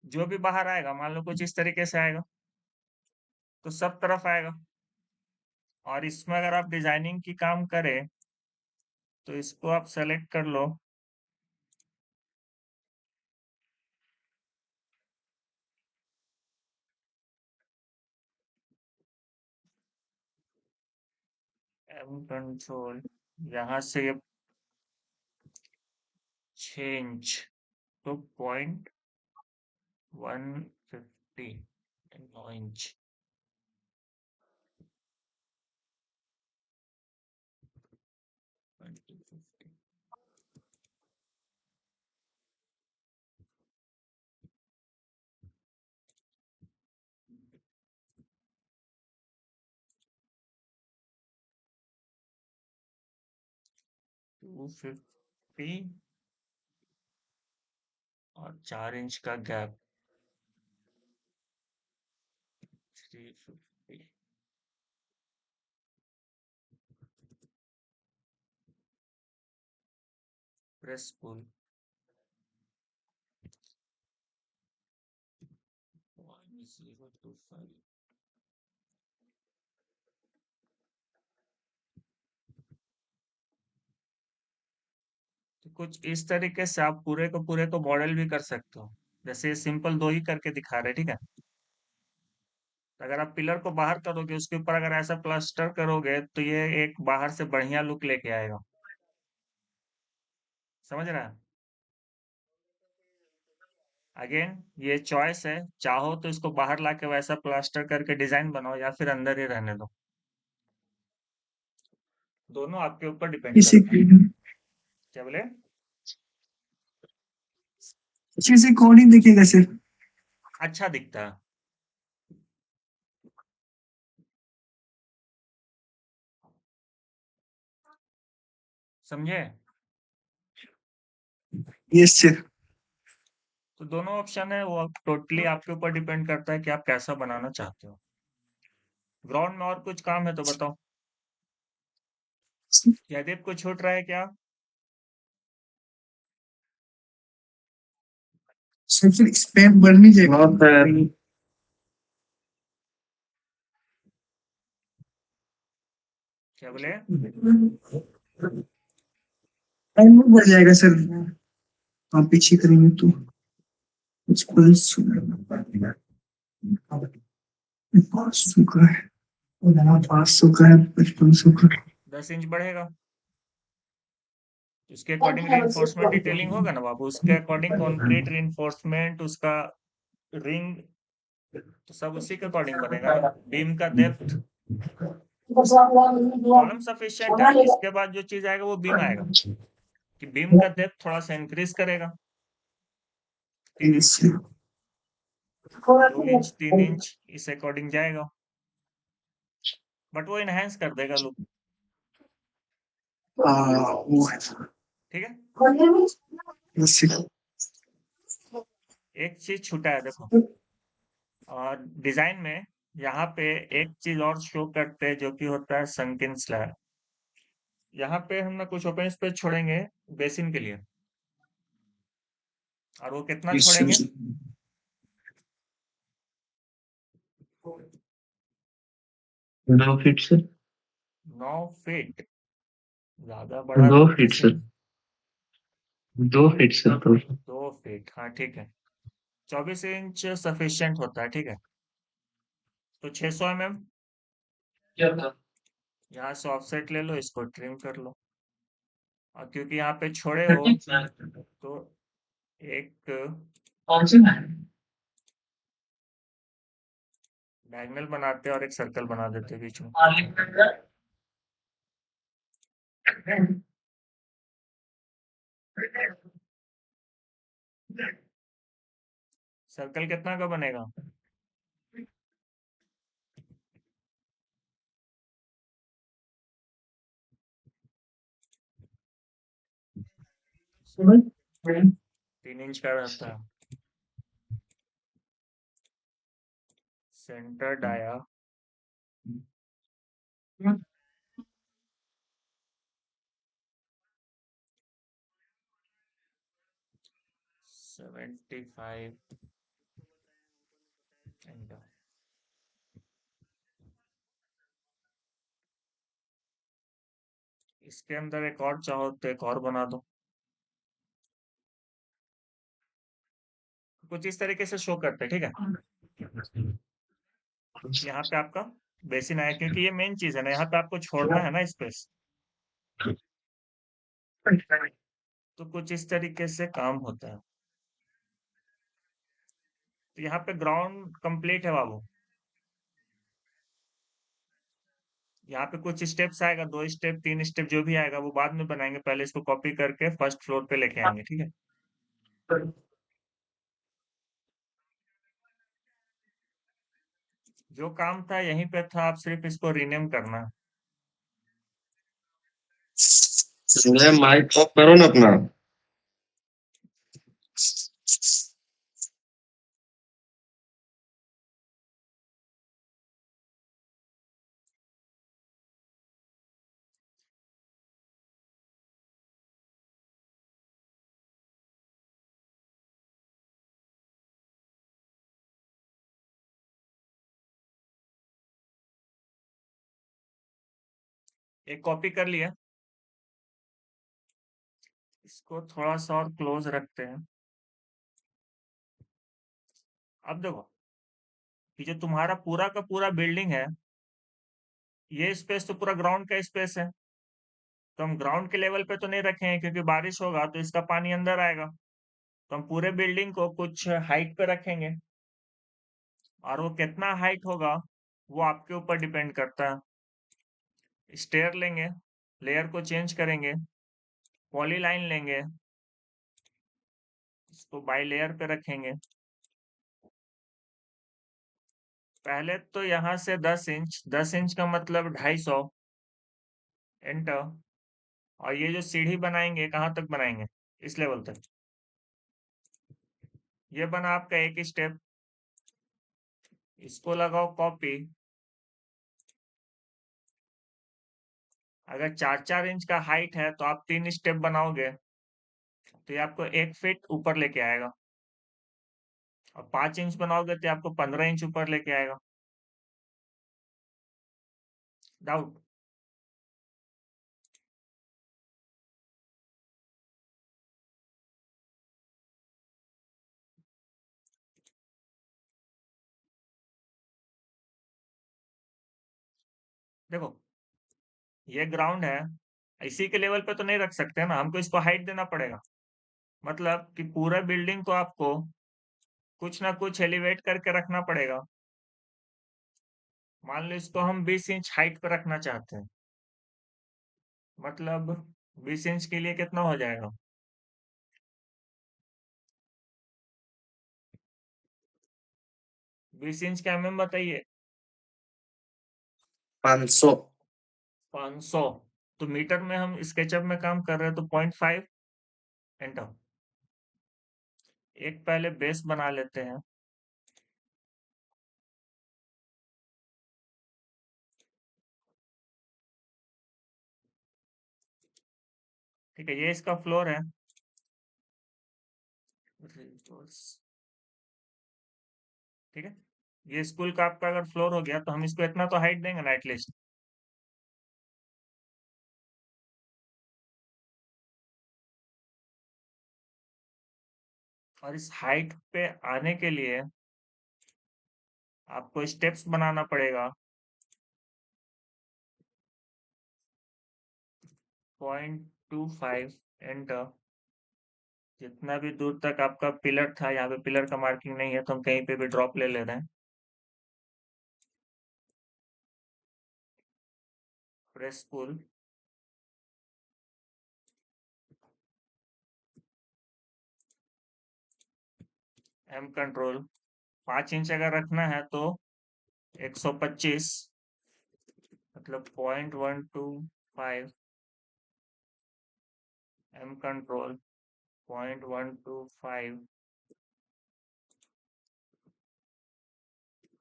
जो भी बाहर आएगा मान लो कुछ इस तरीके से आएगा, तो सब तरफ आएगा। और इसमें अगर आप डिजाइनिंग की काम करें तो इसको आप सेलेक्ट कर लो, एम कंट्रोल, यहाँ से ये चेंज तो 0.150 इंच, टू 250 और 4 इंच का गैप 350। प्रेस पुल 1025। तो कुछ इस तरीके से आप पूरे को मॉडल भी कर सकते हो, जैसे ये सिंपल 2 ही करके दिखा रहे, ठीक है। अगर आप पिलर को बाहर करोगे उसके ऊपर अगर ऐसा प्लास्टर करोगे तो ये एक बाहर से बढ़िया लुक लेके आएगा, समझ रहा है। अगेन ये चॉइस है, चाहो तो इसको बाहर लाके वैसा प्लास्टर करके डिजाइन बनाओ या फिर अंदर ही रहने दो, दोनों आपके ऊपर डिपेंड इसे करता है। क्या बोले? इसे कोडिंग दिखेगा सिर्फ। अच्छा दिखता है। समझे? Yes sir. तो दोनों ऑप्शन है, वो टोटली आपके ऊपर डिपेंड करता है कि आप कैसा बनाना चाहते हो। ग्राउंड में और कुछ काम है तो बताओ, जयदीप को छूट रहा है क्या? सर स्पैम बढ़ नहीं जाएगा। क्या बोले? टाइम बढ़ जाएगा सर, आप पीछे करेंगे तो। 500 का है, 500 का है, 5500 का। 10 इंच बढ़ेगा, उसके अकॉर्डिंग रीइंफोर्समेंट डिटेलिंग होगा ना बाबू, उसके अकॉर्डिंग कंक्रीट रीइंफोर्समेंट, उसका रिंग, तो सब उसी के अकॉर्डिंग बनेगा ना। बीम का डेप्थ, कॉलम सफिशिएंट है, इसके बाद जो चीज आएगा वो बीम आएगा, कि बीम का डेप्थ थोड़ा सा इंक्रीज करेगा, 3 इंच, 2 इंच, 3 इंच, इस अकॉर्डिंग जाएगा, बट वो इनहेंस कर देगा लुक। वो है। ठीक है, यस सर। एक चीज छूटा है, देखो। और डिजाइन में यहाँ पे एक चीज और शो करते हैं, जो कि होता है संकिन स्लैब। यहाँ पे हम ना कुछ ओपन स्पेस छोड़ेंगे बेसिन के लिए, और वो कितना छोड़ेंगे? 2 फीट सर। 9 फीट। ज्यादा बड़ा 2 feet sir. Basin. 2 feet sir. 2 feet, हाँ ठीक है। 24 इंच सफिशियंट होता है, ठीक है। तो 600 mm यहाँ से ऑफसेट ले लो, इसको ट्रिम कर लो। और क्योंकि यहाँ पे छोड़े हो, तो एक कौन सी मैम? डायगोनल बनाते हैं और एक सर्कल बना देते हैं बीच में। सर्कल कितना का बनेगा? मैम 3 इंच का रहता है। सेंटर डाया 75 एंड इसके अंदर एक और चाहो तो एक और बना दो। कुछ इस तरीके से शो करते हैं, ठीक है। यहाँ पे आपका बेसिन आया, क्योंकि ये मेन चीज है ना, यहाँ पे आपको छोड़ना है ना स्पेस। तो कुछ इस तरीके से काम होता है। तो यहाँ पे ग्राउंड कंप्लीट है बाबू। यहाँ पे कुछ स्टेप्स आएगा, 2 स्टेप 3 स्टेप जो भी आएगा वो बाद में बनाएंगे, पहले इसको कॉपी करके फर्स्ट फ्लोर पे लेके आएंगे, ठीक है। जो काम था यहीं पे था, आप सिर्फ इसको रीनेम करना है। माइक ऑफ करो ना अपना। एक कॉपी कर लिया, इसको थोड़ा सा और क्लोज रखते हैं। अब देखो कि जो तुम्हारा पूरा का पूरा बिल्डिंग है, ये स्पेस तो पूरा ग्राउंड का स्पेस है। तो हम ग्राउंड के लेवल पे तो नहीं रखेंगे, क्योंकि बारिश होगा तो इसका पानी अंदर आएगा। तो हम पूरे बिल्डिंग को कुछ हाइट पे रखेंगे, और वो कितना हाइट होगा वो आपके ऊपर डिपेंड करता है। स्टेयर लेंगे, लेयर को चेंज करेंगे, पॉली लाइन लेंगे, इसको बाई लेयर पे रखेंगे। पहले तो यहाँ से 10 इंच, 10 इंच का मतलब 250, एंटर। और ये जो सीढ़ी बनाएंगे कहाँ तक बनाएंगे? इस लेवल तक। ये बना आपका एक स्टेप, इसको लगाओ कॉपी। अगर 4-4 इंच का हाइट है तो आप 3 स्टेप बनाओगे, तो ये आपको 1 फीट ऊपर लेके आएगा। और 5 इंच बनाओगे तो ये आपको 15 इंच ऊपर लेके आएगा। डाउट? देखो ये ग्राउंड है, इसी के लेवल पे तो नहीं रख सकते ना, हमको इसको हाइट देना पड़ेगा। मतलब कि पूरा बिल्डिंग को आपको कुछ ना कुछ एलिवेट करके रखना पड़ेगा। मान लो इसको हम 20 इंच हाइट पे रखना चाहते हैं, मतलब 20 इंच के लिए कितना हो जाएगा? 20 इंच का mm बताइए। 500। 500। तो मीटर में हम स्केचअप में काम कर रहे हैं, तो 0.5 एंटर। एक पहले बेस बना लेते हैं। ठीक है, ये इसका फ्लोर है। ठीक है, ये स्कूल का आपका अगर फ्लोर हो गया तो हम इसको इतना तो हाइट देंगे ना एटलीस्ट। और इस हाइट पे आने के लिए आपको स्टेप्स बनाना पड़ेगा। 0.25 एंटर। जितना भी दूर तक आपका पिलर था, यहाँ पे पिलर का मार्किंग नहीं है तो हम कहीं पे भी ड्रॉप ले रहे हैं। Press pull. M control. 5 inch अगर रखना है तो 125 मतलब 0.125 एम कंट्रोल 0.125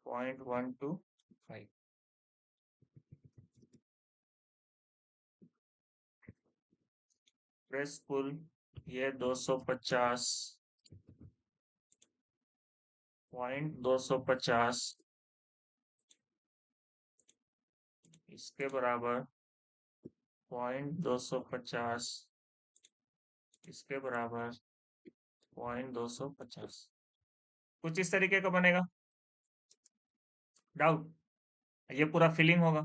0.125 प्रेस पुल। ये 250 0.250 इसके बराबर 0.250 इसके बराबर 0.250 कुछ इस तरीके का बनेगा। डाउट? ये पूरा फिलिंग होगा।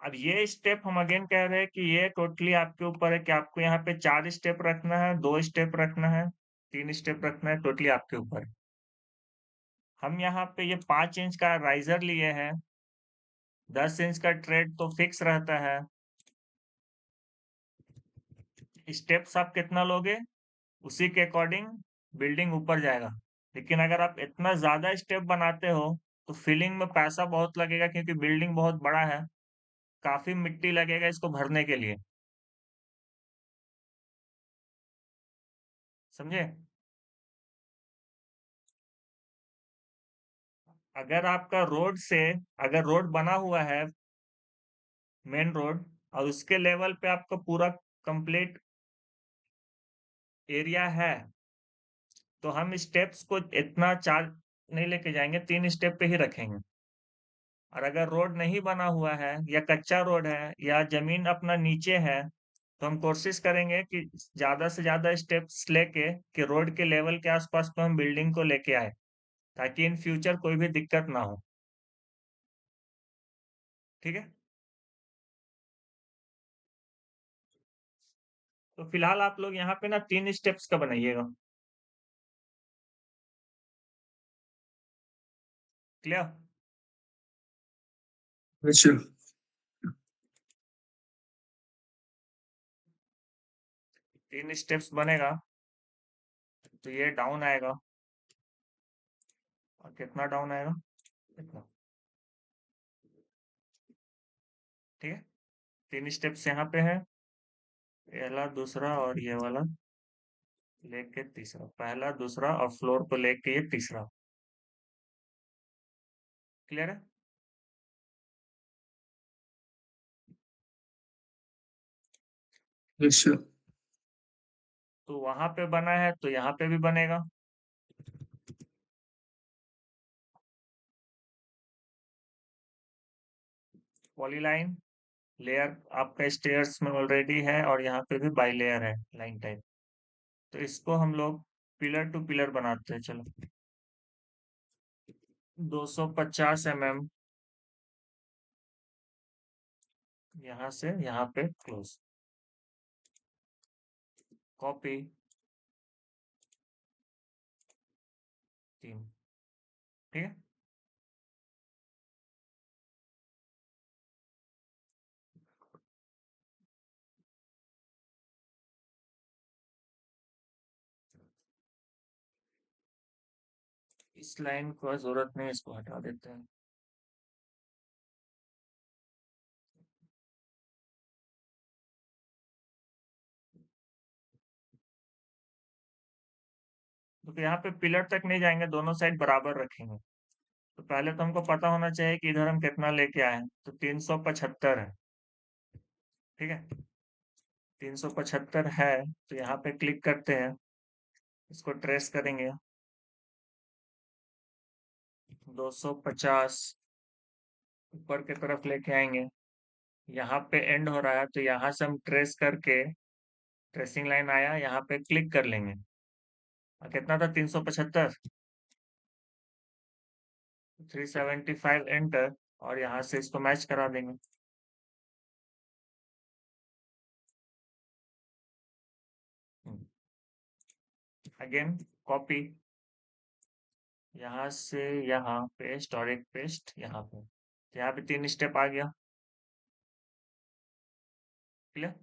अब ये स्टेप हम अगेन कह रहे हैं कि ये टोटली आपके ऊपर है कि आपको यहाँ पे 4 स्टेप रखना है, 2 स्टेप रखना है, 3 स्टेप रखना है, टोटली आपके ऊपर है। हम यहाँ पे ये 5 इंच का राइजर लिए हैं, 10 इंच का ट्रेड तो फिक्स रहता है। स्टेप्स आप कितना लोगे उसी के अकॉर्डिंग बिल्डिंग ऊपर जाएगा। लेकिन अगर आप इतना ज्यादा स्टेप बनाते हो तो फिलिंग में पैसा बहुत लगेगा क्योंकि बिल्डिंग बहुत बड़ा है, काफी मिट्टी लगेगा इसको भरने के लिए। समझे? अगर आपका रोड से अगर रोड बना हुआ है मेन रोड और उसके लेवल पे आपका पूरा कंप्लीट एरिया है तो हम स्टेप्स को इतना 4 नहीं लेके जाएंगे, 3 स्टेप पे ही रखेंगे। और अगर रोड नहीं बना हुआ है या कच्चा रोड है या जमीन अपना नीचे है तो हम कोशिश करेंगे कि ज्यादा से ज्यादा स्टेप्स लेके कि रोड के लेवल के आसपास तो हम बिल्डिंग को लेके आए ताकि इन फ्यूचर कोई भी दिक्कत ना हो। ठीक है, तो फिलहाल आप लोग यहाँ पे ना 3 स्टेप्स का बनाइएगा। क्लियर? अच्छा 3 स्टेप्स बनेगा तो ये डाउन आएगा और कितना डाउन आएगा इतना। ठीक है, 3 स्टेप्स यहाँ पे है, पहला दूसरा और ये वाला लेके तीसरा, पहला दूसरा और फ्लोर को लेके ये तीसरा। क्लियर है? अच्छा तो वहां पे बना है तो यहाँ पे भी बनेगा। पॉलीलाइन लेयर आपका स्टेयर्स में ऑलरेडी है और यहाँ पे भी बाई लेयर है लाइन टाइप। तो इसको हम लोग पिलर टू पिलर बनाते हैं। चलो 250 mm यहाँ से यहाँ पे क्लोज, कॉपी 3। ठीक है, इस लाइन को जरूरत नहीं, इसको हटा देते हैं। तो यहाँ पे पिलर तक नहीं जाएंगे, दोनों साइड बराबर रखेंगे। तो पहले तो हमको पता होना चाहिए कि इधर हम कितना लेके आए हैं, तो 375 है। ठीक है, 375 है, तो यहाँ पे क्लिक करते हैं, इसको ट्रेस करेंगे 250 ऊपर की तरफ लेके आएंगे। यहाँ पे एंड हो रहा है, तो यहाँ से हम ट्रेस करके, ट्रेसिंग लाइन आया, यहाँ पे क्लिक कर लेंगे। और कितना था 375, 375 एंटर, और यहाँ से इसको मैच करा देंगे। अगेन कॉपी, यहाँ से यहाँ पेस्ट और एक पेस्ट यहाँ पे, तो यहाँ पे 3 स्टेप आ गया। क्लियर।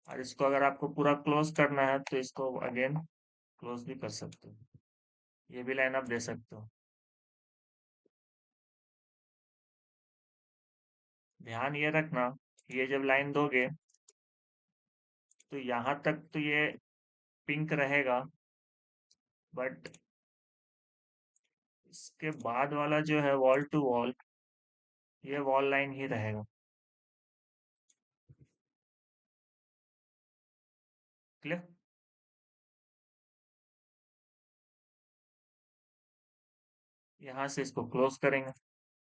और इसको अगर आपको पूरा क्लोज करना है तो इसको अगेन क्लोज भी कर सकते हो, ये भी लाइन आप दे सकते हो। ध्यान ये रखना, ये जब लाइन दोगे तो यहाँ तक तो ये पिंक रहेगा, बट इसके बाद वाला जो है वॉल टू वॉल, ये वॉल लाइन ही रहेगा। क्लियर। यहाँ से इसको क्लोज करेंगे,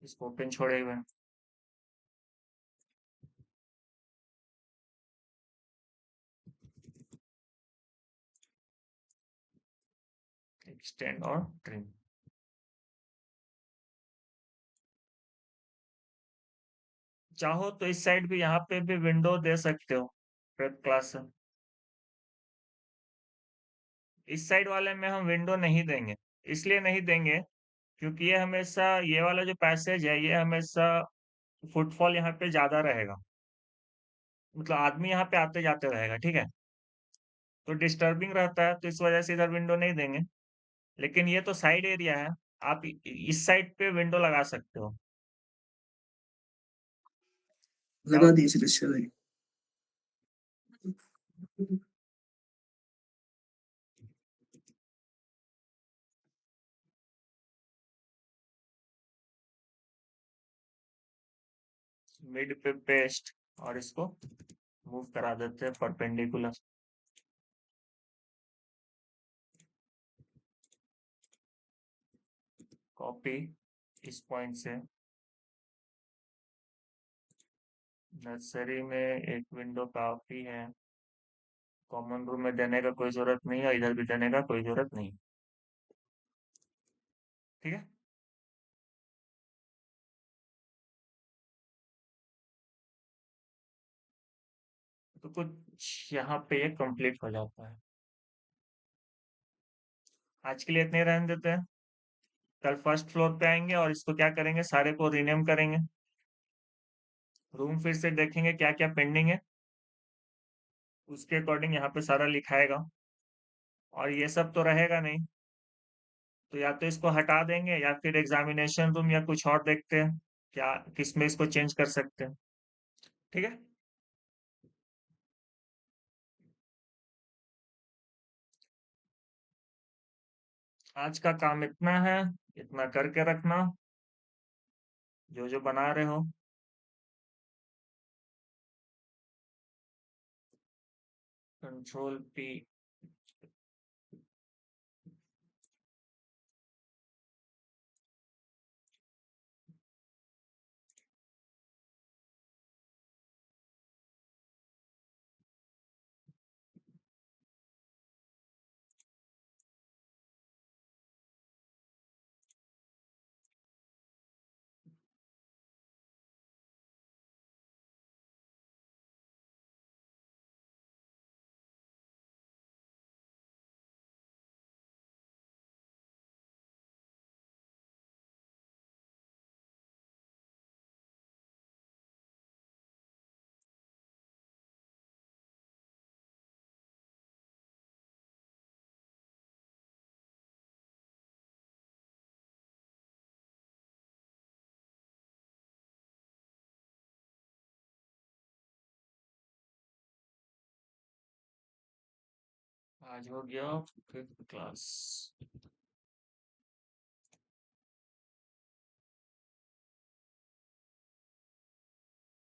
इसको ओपन छोड़े हुए, एक्सटेंड और ट्रिम। चाहो तो इस साइड भी, यहाँ पे भी विंडो दे सकते हो प्रेप क्लास से। इस साइड वाले में हम विंडो नहीं देंगे, इसलिए नहीं देंगे क्योंकि ये हमेशा, ये वाला जो पैसेज है, ये हमेशा फुटफॉल यहाँ पे ज्यादा रहेगा, मतलब आदमी यहाँ पे आते जाते रहेगा। ठीक है, तो डिस्टर्बिंग रहता है, तो इस वजह से इधर विंडो नहीं देंगे। लेकिन ये तो साइड एरिया है, आप इस साइड पे विंडो लगा सकते हो। लगा दिए सदस्य भाई। मिड पे पेस्ट, और इसको मूव करा देते हैं परपेंडिकुलर। कॉपी इस पॉइंट से, नर्सरी में एक विंडो काफी है, कॉमन रूम में देने का कोई जरूरत नहीं है, इधर भी देने का कोई जरूरत नहीं। ठीक है, तो कुछ यहाँ पे ये कंप्लीट हो जाता है। आज के लिए इतने रहने देते हैं, कल फर्स्ट फ्लोर पे आएंगे और इसको क्या करेंगे, सारे को रीनेम करेंगे। रूम फिर से देखेंगे क्या क्या पेंडिंग है, उसके अकॉर्डिंग यहाँ पे सारा लिखाएगा। और ये सब तो रहेगा नहीं, तो या तो इसको हटा देंगे या फिर एग्जामिनेशन रूम या कुछ और देखते हैं क्या, किसमें इसको चेंज कर सकते हैं। ठीक है, आज का काम इतना है, इतना करके रखना जो जो बना रहे हो। कंट्रोल पी, आज हो गया 5th क्लास।